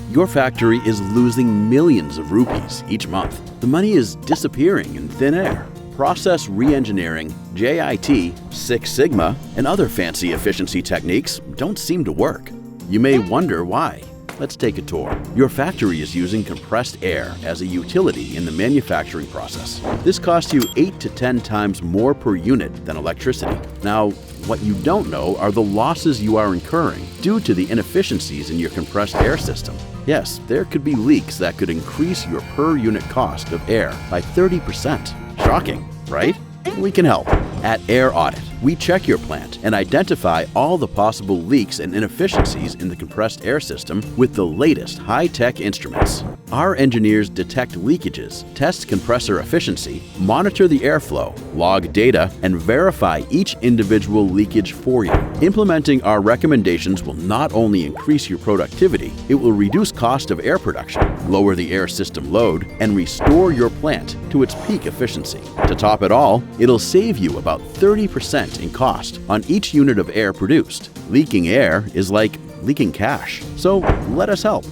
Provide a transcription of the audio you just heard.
Your factory is losing millions of rupees each month. The money is disappearing in thin air. Process reengineering, JIT, Six Sigma, and other fancy efficiency techniques don't seem to work. You may wonder why. Let's take a tour. Your factory is using compressed air as a utility in the manufacturing process. This costs you 8 to 10 times more per unit than electricity. Now, what you don't know are the losses you are incurring due to the inefficiencies in your compressed air system. Yes, there could be leaks that could increase your per unit cost of air by 30%. Shocking, right? We can help. At AirAudit, we check your plant and identify all the possible leaks and inefficiencies in the compressed air system with the latest high-tech instruments. Our engineers detect leakages, test compressor efficiency, monitor the airflow, log data, and verify each individual leakage for you. Implementing our recommendations will not only increase your productivity, it will reduce cost of air production, lower the air system load, and restore your plant to its peak efficiency. To top it all, it'll save you about 30% in cost on each unit of air produced. Leaking air is like leaking cash. So let us help.